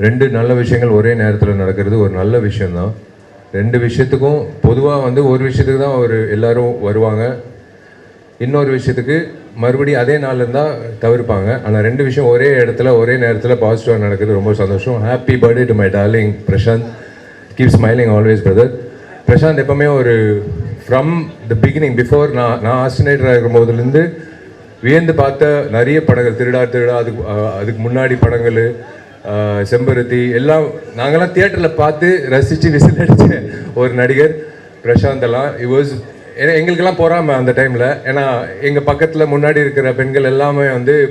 ரெண்டு நல்ல விஷயங்கள் ஒரே நேரத்தில் நடக்கிறது ஒரு நல்ல விஷயந்தான். ரெண்டு விஷயத்துக்கும் பொதுவாக வந்து ஒரு விஷயத்துக்கு தான் எல்லாரும் வருவாங்க, இன்னொரு விஷயத்துக்கு மறுபடியும் அதே நாள் இருந்தால் தவிர்ப்பாங்க. ஆனால் ரெண்டு விஷயம் ஒரே இடத்துல ஒரே நேரத்தில் பாசிட்டிவாக நடக்குது, ரொம்ப சந்தோஷம். Happy birthday to my darling Prashanth. Keep smiling always brother. Prashanth எப்போவுமே ஃப்ரம் த பிகினிங், பிஃபோர் நான் ஆஸ்டினேட்டராக இருக்கும் போதுலேருந்து வியந்து பார்த்த நிறைய படங்கள், திருடா அதுக்கு முன்னாடி படங்கள், செம்பருத்தி எல்லாம் நாங்கள்லாம் தியேட்டரில் பார்த்து ரசித்து விசில் அடித்த ஒரு நடிகர் பிரசாந்த் எல்லாம். எங்களுக்கெல்லாம் போகாமல் அந்த டைமில், ஏன்னா எங்கள் பக்கத்தில் முன்னாடி இருக்கிற பெண்கள் எல்லாமே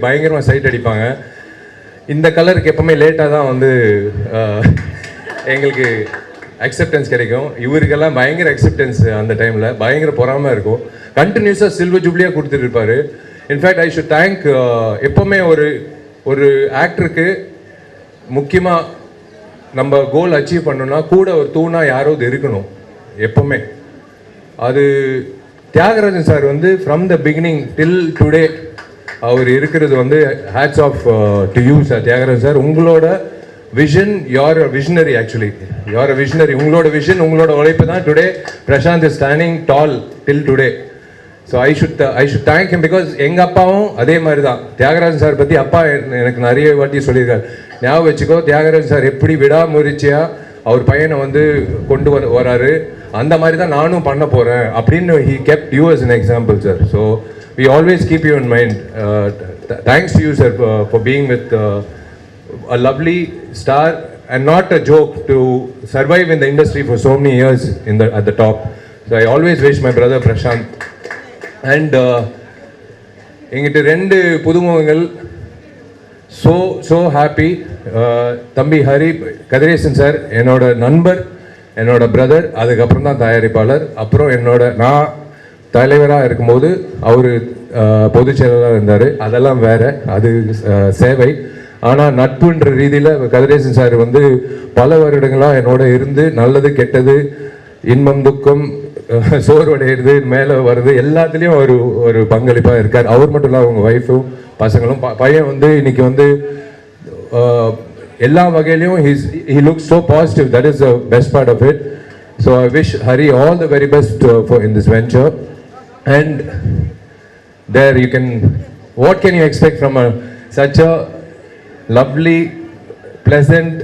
பயங்கரமாக சைட் அடிப்பாங்க. இந்த கலருக்கு எப்போவுமே லேட்டாக தான் எங்களுக்கு அக்செப்டன்ஸ் கிடைக்கும். இவருக்கெல்லாம் பயங்கர அக்செப்டன்ஸ் அந்த டைமில், பயங்கர பொறாமல் இருக்கும். கண்டினியூஸாக சில்வர் ஜூப்ளியாக கொடுத்துட்டு இருப்பார். இன்ஃபேக்ட் ஐ ஷுட் தேங்க், எப்போவுமே ஒரு ஆக்டருக்கு முக்கியமாக நம்ம கோல் அச்சீவ் பண்ணணும்னா கூட ஒரு தூணாக யாராவது இருக்கணும் எப்போவுமே. அது Thiyagarajan sir from the beginning till today அவர் இருக்கிறது hats off to you sir. Thiyagarajan sir, உங்களோட vision, you're a visionary. Actually you're a visionary. உங்களோட விஷன், உங்களோட உழைப்பு தான் today Prashanth is standing tall till today. So I should thank him. Because எங்கள் அப்பாவும் அதே மாதிரி தான். தியாகராஜன் சார் பற்றி அப்பா எனக்கு நிறைய வாட்டி சொல்லியிருக்காரு, ஞாபகம் வச்சுக்கோ தியாகராஜன் சார் எப்படி விடாமுயற்சியாக அவர் பையனை கொண்டு வராரு, அந்த மாதிரி தான் நானும் பண்ண போகிறேன் அப்படின்னு he kept you as an example sir. So we always keep you in mind. Thanks to you sir for being with a lovely star and not a joke to survive in the industry for so many years at the top. So I always wish my brother Prashant and எங்கிட்ட ரெண்டு புதுமுகங்கள், so happy. தம்பி Hari Kathiresan sir என்னோட நண்பர், என்னோட brother, அதுக்கப்புறம் தான் தயாரிப்பாளர். அப்புறம் நான் தலைவராக இருக்கும்போது அவர் பொதுச் செயலாளராக இருந்தார். அதெல்லாம் வேற, அது சேவை. ஆனால் நட்புன்ற ரீதியில் கதிரேசன் சார் பல வருடங்களாக என்னோட இருந்து நல்லது கெட்டது, இன்பம் துக்கம், சோர்வடைகிறது, மேலே வருது, எல்லாத்துலேயும் ஒரு பங்களிப்பாக இருக்கார். அவர் மட்டும் இல்லை, அவங்க ஒய்ஃபும் பசங்களும். பையன் இன்னைக்கு எல்லா வகையிலையும் he looks so positive. That is the best part of it. So I wish Hari all the very best in this venture. And there you can, what can you expect from such a lovely, pleasant,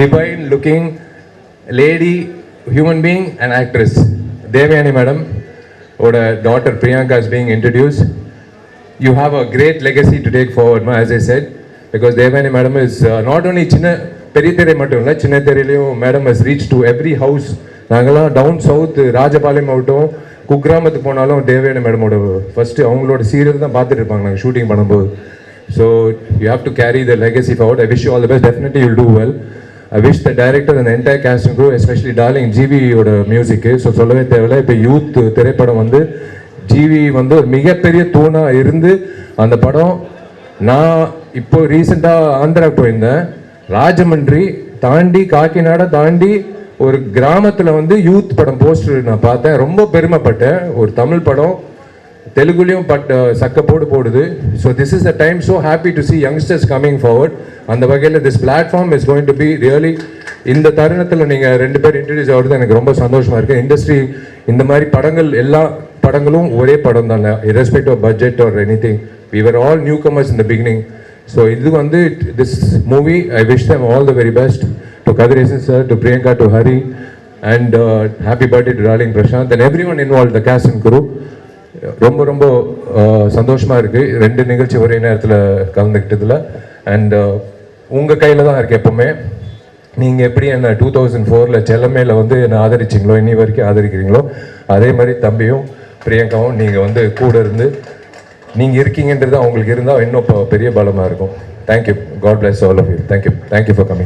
divine looking lady, human being and actress. Devayani madam oda daughter Priyanka is being introduced. You have a great legacy to take forward, as I said, because Devayani madam is not only பெரிய திரை மட்டும் இல்லை, சின்ன திரையிலையும் madam has reached to every house. நாங்கள்லாம் down south Rajapalayam ஆகட்டும், குக்கிராமத்துக்கு போனாலும் தேவயானி மேடமோட ஃபர்ஸ்ட் அவங்களோட சீரியல் தான் பார்த்துட்டு இருப்பாங்க நாங்கள் ஷூட்டிங் பண்ணும்போது. So you have to carry the legacy forward. I wish you all the best. Definitely you'll do well. I wish the director and entire cast and crew, especially darling ஜிவியோட மியூசிக்கு. So சொல்லவே தேவையில்லை. இப்போ youth திரைப்படம் GV ஒரு மிகப்பெரிய தூணாக இருந்து அந்த படம். நான் இப்போ ரீசெண்டாக ஆந்திராவுக்கு போயிருந்தேன். ராஜமன்றி தாண்டி காக்கிநாடா தாண்டி ஒரு கிராமத்தில் யூத் படம் போஸ்டர் நான் பார்த்தேன். ரொம்ப பெருமைப்பட்டேன். ஒரு தமிழ் படம் தெலுங்குலையும் சக்கப்போடு போடுது. So this is the time. So happy to C youngsters coming forward. அந்த வகையில் this platform is going to be really, இந்த தருணத்தில் நீங்கள் ரெண்டு பேர் இன்ட்ரடியூஸ் ஆகிறது எனக்கு ரொம்ப சந்தோஷமாக இருக்குது. இண்டஸ்ட்ரி இந்த மாதிரி படங்கள், எல்லா படங்களும் ஒரே படம் தானே, irrespective of budget or anything. We were all newcomers in the beginning. So this movie, I wish them all the very best. To Kadiresan sir, to Priyanka, to Hari, and happy birthday to darling Prashant and everyone involved, the cast and crew. ரொம்ப சந்தோஷமாக இருக்குது ரெண்டு நிகழ்ச்சி ஒரே நேரத்தில் கலந்துக்கிட்டதில். And உங்கள் கையில் தான் இருக்குது எப்போவுமே. நீங்கள் எப்படி என்னை 2004 செல்லமேல என்னை ஆதரிச்சிங்களோ, இன்னி வரைக்கும் ஆதரிக்கிறீங்களோ, அதே மாதிரி தம்பியும் பிரியங்காவும் நீங்கள் கூட இருந்து நீங்கள் இருக்கீங்கன்றது அவங்களுக்கு இருந்தால் இன்னும் பெரிய பலமாக இருக்கும். Thank you. God bless all of you. Thank you for coming.